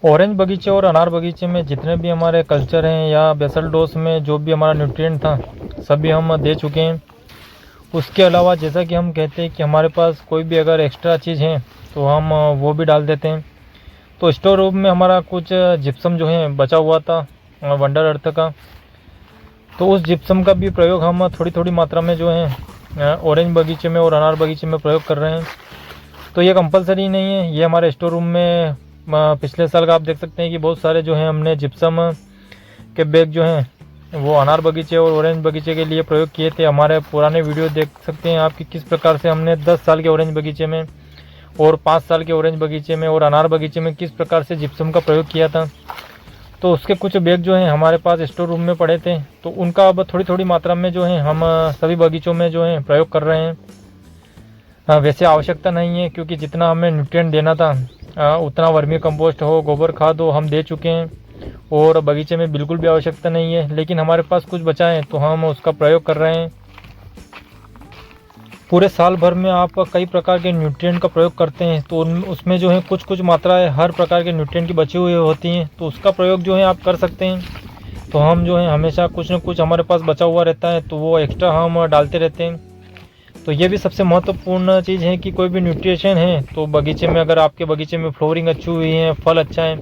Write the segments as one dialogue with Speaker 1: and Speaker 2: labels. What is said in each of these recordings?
Speaker 1: Orange बगीचे और अनार बगीचे में जितने भी हमारे कल्चर हैं या बेसल डोज में जो भी हमारा न्यूट्रिएंट था सभी हम दे चुके हैं। उसके अलावा जैसा कि हम कहते हैं कि हमारे पास कोई भी अगर एक्स्ट्रा चीज़ है तो हम वो भी डाल देते हैं। तो स्टोर रूम में हमारा कुछ जिप्सम जो है बचा हुआ था वंडर अर्थ का, तो उस जिप्सम का भी प्रयोग हम थोड़ी थोड़ी मात्रा में जो है ऑरेंज बगीचे में और अनार बगीचे में प्रयोग कर रहे हैं। तो ये कंपलसरी नहीं है, ये हमारे स्टोर रूम में पिछले साल का आप देख सकते हैं कि बहुत सारे जो हैं हमने जिप्सम के बैग जो हैं वो अनार बगीचे और ऑरेंज बगीचे के लिए प्रयोग किए थे। हमारे पुराने वीडियो देख सकते हैं आप कि किस प्रकार से हमने 10 साल के ऑरेंज बगीचे में और 5 साल के ऑरेंज बगीचे में और अनार बगीचे में किस प्रकार से जिप्सम का प्रयोग किया था। तो उसके कुछ बैग जो हैं हमारे पास स्टोर रूम में पड़े थे, तो उनका अब थोड़ी थोड़ी मात्रा में जो है हम सभी बगीचों में जो है प्रयोग कर रहे हैं। वैसे आवश्यकता नहीं है, क्योंकि जितना हमें न्यूट्रिएंट देना था उतना वर्मी कंपोस्ट हो, गोबर खाद हो, हम दे चुके हैं और बगीचे में बिल्कुल भी आवश्यकता नहीं है। लेकिन हमारे पास कुछ बचा है तो हम उसका प्रयोग कर रहे हैं। पूरे साल भर में आप कई प्रकार के न्यूट्रिएंट का प्रयोग करते हैं, तो उसमें जो है कुछ कुछ मात्राएं हर प्रकार के न्यूट्रिएंट की बची हुई होती हैं, तो उसका प्रयोग जो है आप कर सकते हैं। तो हम जो है हमेशा कुछ न कुछ हमारे पास बचा हुआ रहता है, तो वो एक्स्ट्रा हम डालते रहते हैं। तो ये भी सबसे महत्वपूर्ण चीज़ है कि कोई भी न्यूट्रिशन है तो बगीचे में, अगर आपके बगीचे में फ्लोरिंग अच्छी हुई है, फल अच्छा है,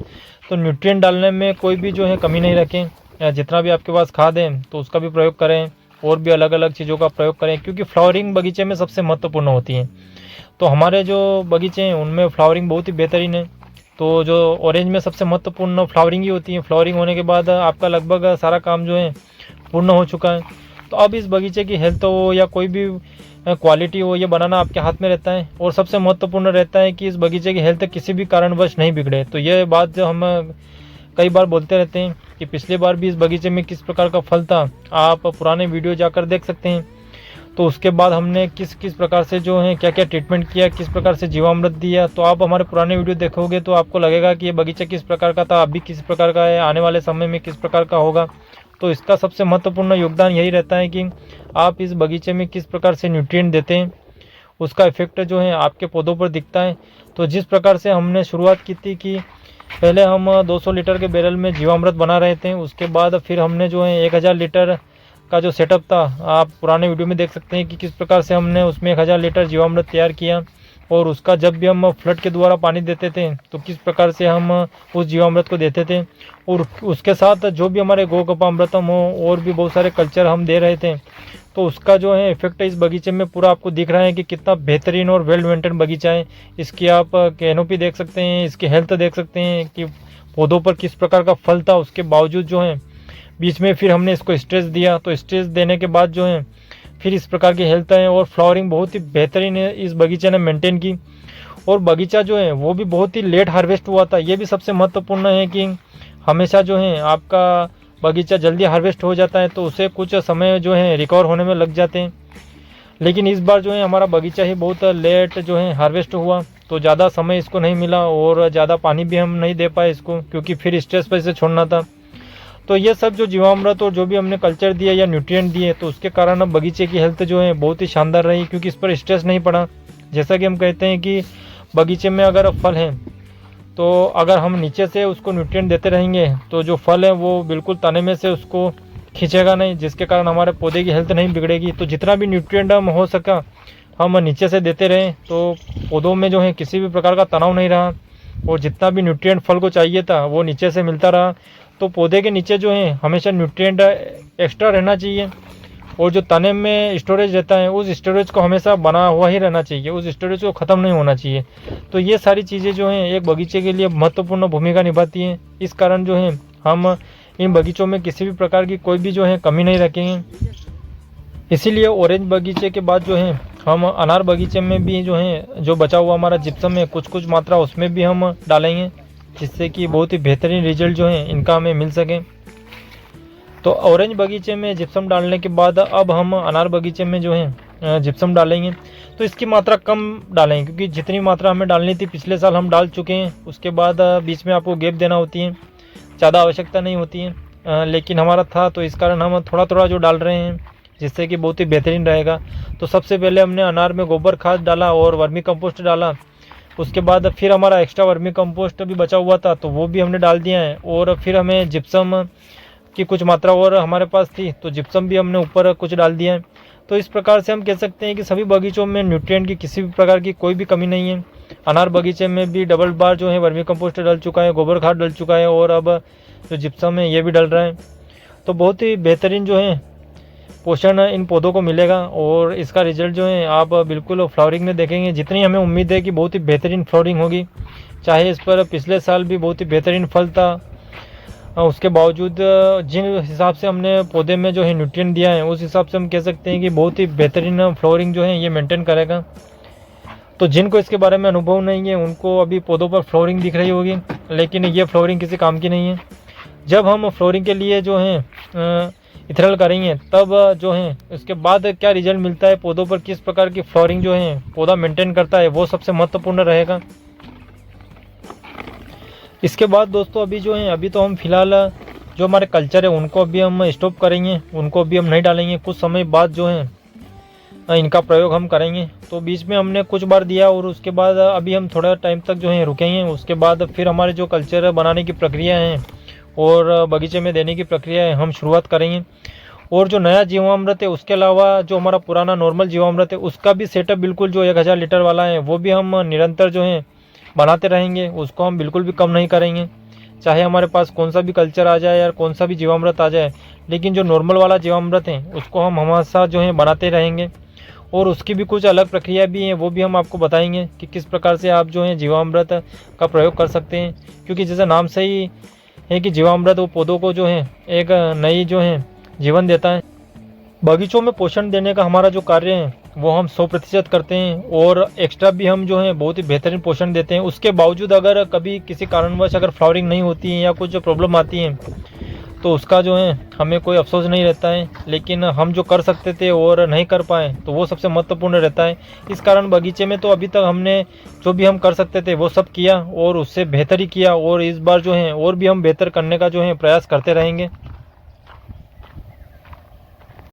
Speaker 1: तो न्यूट्रिएंट डालने में कोई भी जो है कमी नहीं रखें। जितना भी आपके पास खाद है तो उसका भी प्रयोग करें और भी अलग अलग चीज़ों का प्रयोग करें, क्योंकि फ्लावरिंग बगीचे में सबसे महत्वपूर्ण होती है। तो हमारे जो बगीचे हैं उनमें फ्लावरिंग बहुत ही बेहतरीन है। तो जो ऑरेंज में सबसे महत्वपूर्ण फ्लावरिंग ही होती है। फ्लावरिंग होने के बाद आपका लगभग सारा काम जो है पूर्ण हो चुका है। तो अब इस बगीचे की हेल्थ हो या कोई भी क्वालिटी हो, ये बनाना आपके हाथ में रहता है। और सबसे महत्वपूर्ण रहता है कि इस बगीचे की हेल्थ किसी भी कारणवश नहीं बिगड़े। तो ये बात जो हम कई बार बोलते रहते हैं कि पिछली बार भी इस बगीचे में किस प्रकार का फल था, आप पुराने वीडियो जाकर देख सकते हैं। तो उसके बाद हमने किस किस प्रकार से जो है क्या क्या ट्रीटमेंट किया, किस प्रकार से जीवामृत दिया, तो आप हमारे पुराने वीडियो देखोगे तो आपको लगेगा कि ये बगीचा किस प्रकार का था, अभी किस प्रकार का है, आने वाले समय में किस प्रकार का होगा। तो इसका सबसे महत्वपूर्ण योगदान यही रहता है कि आप इस बगीचे में किस प्रकार से न्यूट्रिएंट देते हैं, उसका इफेक्ट जो है आपके पौधों पर दिखता है। तो जिस प्रकार से हमने शुरुआत की थी कि पहले हम 200 लीटर के बैरल में जीवामृत बना रहे थे, उसके बाद फिर हमने जो है 1000 लीटर का जो सेटअप था, आप पुराने वीडियो में देख सकते हैं कि किस प्रकार से हमने उसमें 1000 लीटर जीवामृत तैयार किया। और उसका जब भी हम फ्लड के द्वारा पानी देते थे तो किस प्रकार से हम उस जीवामृत को देते थे। और उसके साथ जो भी हमारे गोकपामृतम हो और भी बहुत सारे कल्चर हम दे रहे थे, तो उसका जो है इफेक्ट इस बगीचे में पूरा आपको दिख रहा है कि कितना बेहतरीन और वेल मेंटेन बगीचा है। इसकी आप कैनोपी देख सकते हैं, इसकी हेल्थ देख सकते हैं कि पौधों पर किस प्रकार का फल था। उसके बावजूद जो है बीच में फिर हमने इसको स्ट्रेस दिया, तो स्ट्रेस देने के बाद जो है फिर इस प्रकार की हेल्थ है। और फ्लावरिंग बहुत ही बेहतरीन है इस बगीचे ने मेंटेन की। और बगीचा जो है वो भी बहुत ही लेट हार्वेस्ट हुआ था। ये भी सबसे महत्वपूर्ण है कि हमेशा जो है आपका बगीचा जल्दी हार्वेस्ट हो जाता है तो उसे कुछ समय जो है रिकवर होने में लग जाते हैं। लेकिन इस बार जो है हमारा बगीचा ही बहुत लेट जो है हार्वेस्ट हुआ, तो ज़्यादा समय इसको नहीं मिला और ज़्यादा पानी भी हम नहीं दे पाए इसको, क्योंकि फिर स्ट्रेस पर इसे छोड़ना था। तो ये सब जो जीवामृत और जो भी हमने कल्चर दिया या न्यूट्रिएंट दिए, तो उसके कारण अब बगीचे की हेल्थ जो है बहुत ही शानदार रही, क्योंकि इस पर स्ट्रेस नहीं पड़ा। जैसा कि हम कहते हैं कि बगीचे में अगर फल हैं तो अगर हम नीचे से उसको न्यूट्रिएंट देते रहेंगे तो जो फल है वो बिल्कुल तने में से उसको खींचेगा नहीं, जिसके कारण हमारे पौधे की हेल्थ नहीं बिगड़ेगी। तो जितना भी न्यूट्रिएंट हम हो सका हम नीचे से देते रहें, तो पौधों में जो है किसी भी प्रकार का तनाव नहीं रहा और जितना भी न्यूट्रिएंट फल को चाहिए था वो नीचे से मिलता रहा। तो पौधे के नीचे जो है हमेशा न्यूट्रिएंट एक्स्ट्रा रहना चाहिए और जो तने में स्टोरेज रहता है उस स्टोरेज को हमेशा बना हुआ ही रहना चाहिए, उस स्टोरेज को ख़त्म नहीं होना चाहिए। तो ये सारी चीज़ें जो हैं एक बगीचे के लिए महत्वपूर्ण भूमिका निभाती हैं। इस कारण जो है हम इन बगीचों में किसी भी प्रकार की कोई भी जो है कमी नहीं रखेंगे। इसीलिए ऑरेंज बगीचे के बाद जो है हम अनार बगीचे में भी जो है जो बचा हुआ हमारा जिप्सम है कुछ कुछ मात्रा उसमें भी हम डालेंगे, जिससे कि बहुत ही बेहतरीन रिजल्ट जो है इनका हमें मिल सके। तो ऑरेंज बगीचे में जिप्सम डालने के बाद अब हम अनार बगीचे में जो है जिप्सम डालेंगे। तो इसकी मात्रा कम डालेंगे, क्योंकि जितनी मात्रा हमें डालनी थी पिछले साल हम डाल चुके हैं। उसके बाद बीच में आपको गैप देना होती है, ज़्यादा आवश्यकता नहीं होती है, लेकिन हमारा था तो इस कारण हम थोड़ा थोड़ा जो डाल रहे हैं, जिससे कि बहुत ही बेहतरीन रहेगा। तो सबसे पहले हमने अनार में गोबर खाद डाला और वर्मी कंपोस्ट डाला। उसके बाद फिर हमारा एक्स्ट्रा वर्मी कंपोस्ट भी बचा हुआ था तो वो भी हमने डाल दिया है। और फिर हमें जिप्सम की कुछ मात्रा और हमारे पास थी तो जिप्सम भी हमने ऊपर कुछ डाल दिया है। तो इस प्रकार से हम कह सकते हैं कि सभी बगीचों में न्यूट्रिएंट की किसी भी प्रकार की कोई भी कमी नहीं है। अनार बगीचे में भी डबल बार जो है वर्मी कंपोस्ट डल चुका है, गोबर खाद डल चुका है और अब जो जिप्सम है ये भी डल रहा है। तो बहुत ही बेहतरीन जो है पोषण इन पौधों को मिलेगा और इसका रिजल्ट जो है आप बिल्कुल फ्लावरिंग में देखेंगे। जितनी हमें उम्मीद है कि बहुत ही बेहतरीन फ्लावरिंग होगी, चाहे इस पर पिछले साल भी बहुत ही बेहतरीन फल था, उसके बावजूद जिन हिसाब से हमने पौधे में जो है न्यूट्रिएंट दिया है उस हिसाब से हम कह सकते हैं कि बहुत ही बेहतरीन फ्लावरिंग जो है ये मेंटेन करेगा। तो जिनको इसके बारे में अनुभव नहीं है उनको अभी पौधों पर फ्लावरिंग दिख रही होगी, लेकिन ये फ्लावरिंग किसी काम की नहीं है। जब हम फ्लोरिंग के लिए जो है इथेनॉल करेंगे तब जो है उसके बाद क्या रिजल्ट मिलता है, पौधों पर किस प्रकार की फ्लोरिंग जो है पौधा मेंटेन करता है, वो सबसे महत्वपूर्ण रहेगा। इसके बाद दोस्तों अभी जो है अभी तो हम फिलहाल जो हमारे कल्चर है उनको अभी हम स्टॉप करेंगे, उनको अभी हम नहीं डालेंगे। कुछ समय बाद जो है इनका प्रयोग हम करेंगे। तो बीच में हमने कुछ बार दिया और उसके बाद अभी हम थोड़ा टाइम तक जो है रुकेंगे। उसके बाद फिर हमारे जो कल्चर बनाने की प्रक्रिया है और बगीचे में देने की प्रक्रिया है हम शुरुआत करेंगे। और जो नया जीवामृत है उसके अलावा जो हमारा पुराना नॉर्मल जीवामृत है उसका भी सेटअप बिल्कुल जो 1000 लीटर वाला है वो भी हम निरंतर जो है बनाते रहेंगे, उसको हम बिल्कुल भी कम नहीं करेंगे। चाहे हमारे पास कौन सा भी कल्चर आ जाए या कौन सा भी जीवामृत आ जाए, लेकिन जो नॉर्मल वाला जीवामृत है उसको हम हमेशा जो है बनाते रहेंगे। और उसकी भी कुछ अलग प्रक्रिया भी है, वो भी हम आपको बताएंगे कि किस प्रकार से आप जो है जीवामृत का प्रयोग कर सकते हैं। क्योंकि जैसे नाम से ही है कि जीवामृत वो पौधों को जो है एक नई जो है जीवन देता है। बगीचों में पोषण देने का हमारा जो कार्य है वो हम 100% करते हैं और एक्स्ट्रा भी हम जो है बहुत ही बेहतरीन पोषण देते हैं। उसके बावजूद अगर कभी किसी कारणवश अगर फ्लावरिंग नहीं होती है या कुछ प्रॉब्लम आती है तो उसका जो है हमें कोई अफसोस नहीं रहता है, लेकिन हम जो कर सकते थे और नहीं कर पाए तो वो सबसे महत्वपूर्ण रहता है। इस कारण बगीचे में तो अभी तक हमने जो भी हम कर सकते थे वो सब किया और उससे बेहतर ही किया और इस बार जो है और भी हम बेहतर करने का जो है प्रयास करते रहेंगे।